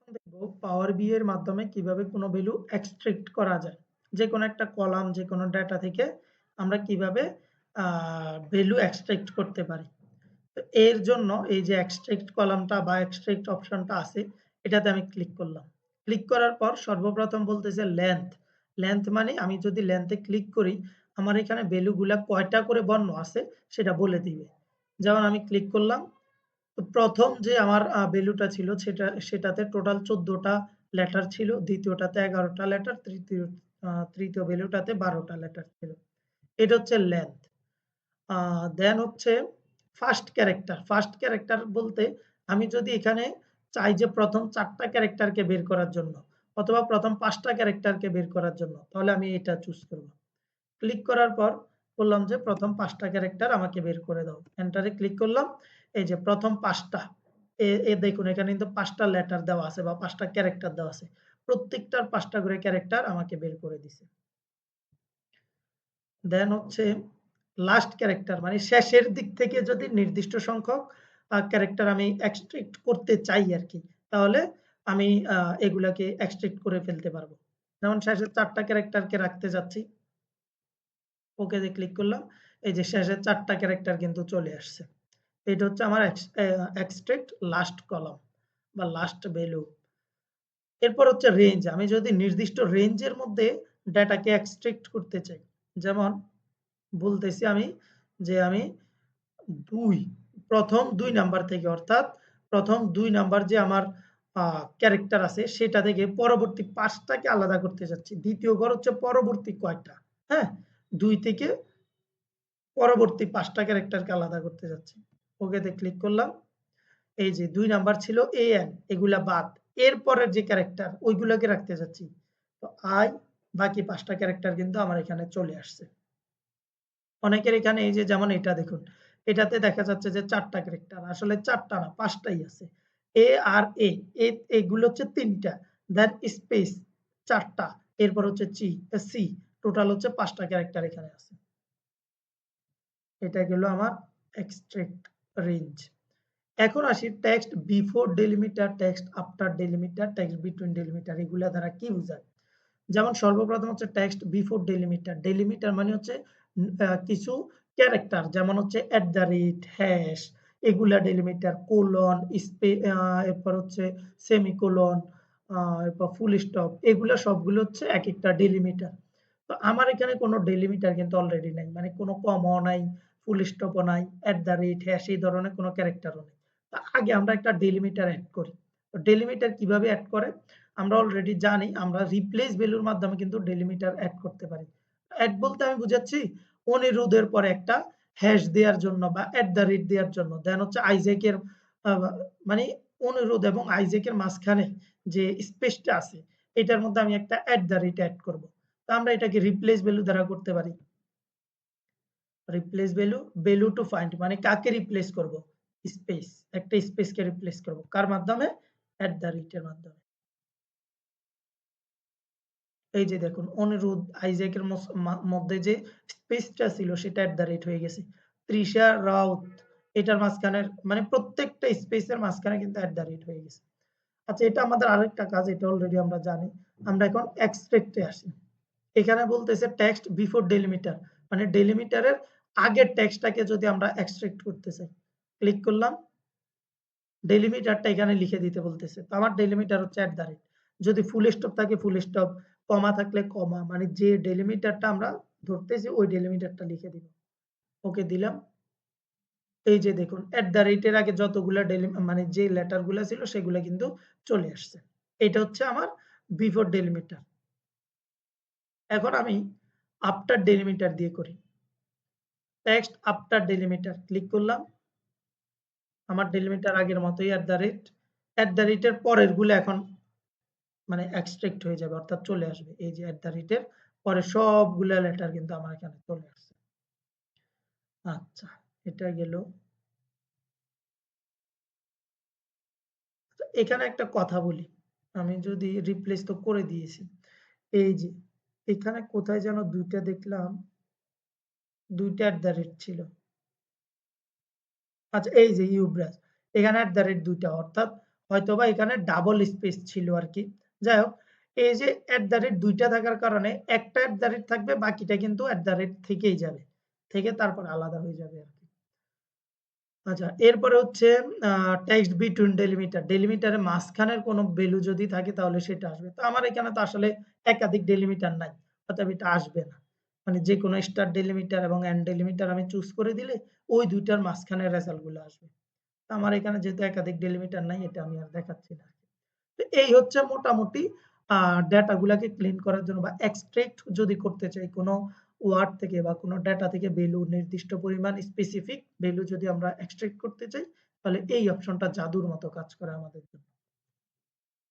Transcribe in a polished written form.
দেখব power B এর মাধ্যমে কিভাবে কোনো ভ্যালু এক্সট্রাক্ট করা যায়। যেকোনো একটা কলাম, যেকোনো ডেটা থেকে আমরা কিভাবে ভ্যালু এক্সট্রাক্ট করতে পারি। তো এর জন্য এই যে এক্সট্রাক্ট কলামটা বা এক্সট্রাক্ট অপশনটা আছে, এটাতে আমি ক্লিক করলাম। ক্লিক করার পর সর্বপ্রথম বলতেছে লেন্থ। লেন্থ মানে আমি যদি লেন্থে ক্লিক করি, আমার এখানে ভ্যালুগুলা কয়টা করে বর্ণ আছে সেটা বলে দিবে। যেমন আমি ক্লিক করলাম, তো ১ম যে আমার ভ্যালুটা ছিল সেটাতে টোটাল ১৪ টা লেটার ছিল, দ্বিতীয়টাতে ১১ টা লেটার, তৃতীয় ভ্যালুটাতে ১২ টা লেটার ছিল। এটা হচ্ছে লেন্থ। দেন হচ্ছে ফার্স্ট ক্যারেক্টার। ফার্স্ট ক্যারেক্টার বলতে আমি যদি এখানে চাই যে ১ম ৪ টা ক্যারেক্টারকে বের করার জন্য অথবা ১ম ৫ টা ক্যারেক্টারকে বের করার জন্য, তাহলে আমি এটা চুজ করব। ক্লিক করার পর বললাম যে ১ম ৫ টা ক্যারেক্টার আমাকে বের করে দাও। এন্টারে ক্লিক করলাম। এই যে ১ম ৫ টা দেখুন এখানে কিন্তু ৫ টা লেটার দেওয়া আছে বা ৫ টা ক্যারেক্টার দেওয়া আছে। প্রত্যেকটার ৫ টা করে ক্যারেক্টার আমাকে বের করে দিছে। দেন হচ্ছে লাস্ট ক্যারেক্টার মানে শেষের দিক থেকে যদি নির্দিষ্ট সংখ্যক ক্যারেক্টার আমি এক্সট্রাক্ট করতে চাই আরকি, তাহলে আমি এগুলাকে এক্সট্রাক্ট করে ফেলতে পারবো। যেমন শেষের ৪ টা ক্যারেক্টারকে রাখতে চাচ্ছি। ওকেতে ক্লিক করলাম। এই যে শেষের ৪ টা ক্যারেক্টার কিন্তু চলে আসছে। এটা হচ্ছে আমার এক্সট্রাক্ট লাস্ট কলাম বা লাস্ট ভ্যালু। এরপর হচ্ছে রেঞ্জ। আমি যদি নির্দিষ্ট রেঞ্জের মধ্যে ডেটাকে এক্সট্রাক্ট করতে চাই। যেমন বলতেছি আমি যে আমি ২ ১ম ২ নাম্বার থেকে অর্থাৎ ১ম ২ নাম্বার যে আমার ক্যারেক্টার আছে সেটা থেকে পরবর্তী ৫ টাকে আলাদা করতে চাচ্ছি। ২য় ঘর হচ্ছে পরবর্তী কয়টা, হ্যাঁ? ২ থেকে পরবর্তী ৫ টা ক্যারেক্টারকে আলাদা করতে চাচ্ছি। ওকেতে ক্লিক করলাম। এই যে ২ নাম্বার ছিল AN এগুলা বাদ। এরপরের যে ক্যারেক্টার ওইগুলাকে রাখতে চাচ্ছি। তো বাকি ৫ টা ক্যারেক্টার কিন্তু আমার এখানে চলে আসছে। অনেকের এখানে এই যে যেমন এটা দেখুন। এটাতে দেখা যাচ্ছে যে ৪ টা ক্যারেক্টার। আসলে ৪ টা না ৫ টাই আছে। এ আর এ, এগুলো হচ্ছে ৩ টা। দেন স্পেস ৪ টা। এরপর হচ্ছে সি। টোটাল হচ্ছে ৫ টা ক্যারেক্টার এখানে আছে। এটা গেল আমার এক্সট্রাক্ট রেঞ্জ। এখন আসি text before delimiter, text after delimiter, text between delimiter এগুলা দ্বারা কি বোঝায়? যেমন সর্বপ্রথম হচ্ছে টেক্সট বিফোর ডেলিমিটার। ডেলিমিটার মানে হচ্ছে কিছু ক্যারেক্টার যেমন হচ্ছে এট দ্য রেট, হ্যাশ এগুলা ডেলিমিটার, কোলন, এরপর হচ্ছে সেমিকোলন, এরপর ফুল স্টপ এগুলা সবগুলো হচ্ছে একেকটা ডেলিমিটার। তো আমার এখানে কোনো ডেলিমিটার কিন্তু অলরেডি নাই। মানে কোনো কমাও নাই, ফুল স্টপও নাই, এট দ্য রেট, হ্যাশ এই ধরনের কোনো ক্যারেক্টারও নেই। তো আগে আমরা একটা ডেলিমিটার এড করি। তো ডেলিমিটার কিভাবে এড করে? আমরা অলরেডি জানি আমরা রিপ্লেস ভ্যালুর মাধ্যমে কিন্তু ডেলিমিটার এড করতে পারি। এড বলতে আমি বুঝাচ্ছি অনিরোধের পরে একটা হ্যাশ দেওয়ার জন্য বা এট দ্য রেট দেওয়ার জন্য। দেন হচ্ছে আইজ্যাকের আ মানে অনুরোধ এবং আইজ্যাকের মাঝখানে যে স্পেসটা আছে এটার মধ্যে আমি একটা এট দ্য রেট এড করব। তো আমরা এটাকে রিপ্লেস ভ্যালু দ্বারা করতে পারি। Replace value, value to find মানে কাকে রিপ্লেস করব? স্পেস। একটা স্পেসকে রিপ্লেস করব। কার মাধ্যমে? এট দ্য রেট এর মাধ্যমে। এই যে দেখুন অনিরুদ্ধ আইজ্যাকের মধ্যে যে স্পেসটা ছিল সেটা এট দ্য রেট হয়ে গেছে। তৃষা রাউত এটার মাঝখানের মানে প্রত্যেকটা স্পেসের মাঝখানে কিন্তু এট দ্য রেট হয়ে গেছে। আচ্ছা এটা আমাদের আরেকটা কাজ এটা অলরেডি আমরা জানি। আমরা এখন এক্সট্রাক্ট এ আসি। এখানে বলতেছে টেক্সট বিফোর ডেলিমিটার মানে ডেলিমিটারের আগের টেক্সটটাকে যদি আমরা এক্সট্রাক্ট করতে চাই। ক্লিক করলাম। ডেলিমিটারটা এখানে লিখে দিতে বলতেছে। তো আমার ডেলিমিটার হচ্ছে এট দ্য রেট। যদি ফুল স্টপ থাকে ফুল স্টপ, কমা থাকলে কমা মানে যে ডেলিমিটারটা আমরা ধরতেছি ওই ডেলিমিটারটা লিখে দিব। ওকে দিলাম। এই যে দেখুন এট দ্য রেট এর আগে যতগুলা মানে যে লেটার গুলা ছিল সেগুলা কিন্তু চলে আসছে। এটা হচ্ছে আমার বিফোর ডেলিমিটার। এখন আমি আফটার ডেলিমিটার দিয়ে করি। টেক্সট আফটার ডেলিমিটার ক্লিক করলাম। আমার ডেলিমিটার আগের মতোই at the rate. At the rate এর পরের গুলো এখন মানে এক্সট্রাক্ট হয়ে যাবে অর্থাৎ চলে আসবে। এই যে এট দ্য রেট এর পরে সবগুলা লেটার কিন্তু আমার এখানে চলে আসছে। আচ্ছা, এটা গেল। এখানে একটা কথা বলি। আমি যদি রিপ্লেস তো করে দিয়েছি। এই যে এখানে কোথায় যেন ২ টা দেখলাম, ২ টা এট দ্য রেট ছিল। আচ্ছা এই যে ইউব্রাস। এখানে এট দ্য রেট ২ টা অর্থাৎ হয়তোবা এখানে ডাবল স্পেস ছিল আরকি। যাই হোক, এই যে @ ২ টা থাকার কারণে একটা থাকবে, বাকিটা কিন্তু থেকেই যাবে। থেকে তারপর আলাদা হয়ে যাবে আরকি। আচ্ছা, এরপরে হচ্ছে আ টেক্সট বিটুইন ডেলিমিটার। ডেলিমিটারের মাঝখানের কোনো ভ্যালু যদি থাকে তাহলে সেটা আসবে। তো আমার এখানে তো আসলে একাধিক ডেলিমিটার নাই। অতএব এটা আসবে না। মানে যেকোনো স্টার্ট ডেলিমিটার এবং এন্ড ডেলিমিটার আমি চুজ করে দিলে ওই ২ টার মাঝখানের রেজাল্ট গুলো আসবে। তো আমার এখানে যেহেতু একাধিক ডেলিমিটার নাই, এটা আমি আর দেখাচ্ছি না। তো এই হচ্ছে মোটামুটি আ ডেটা গুলাকে ক্লিন করার জন্য বা এক্সট্রাক্ট যদি করতে চাই কোনো ওয়ার্ড থেকে বা কোনো ডেটা থেকে ভ্যালু নির্দিষ্ট পরিমাণ স্পেসিফিক ভ্যালু যদি আমরা এক্সট্রাক্ট করতে চাই, তাহলে এই অপশনটা জাদুর মতো কাজ করে আমাদের জন্য।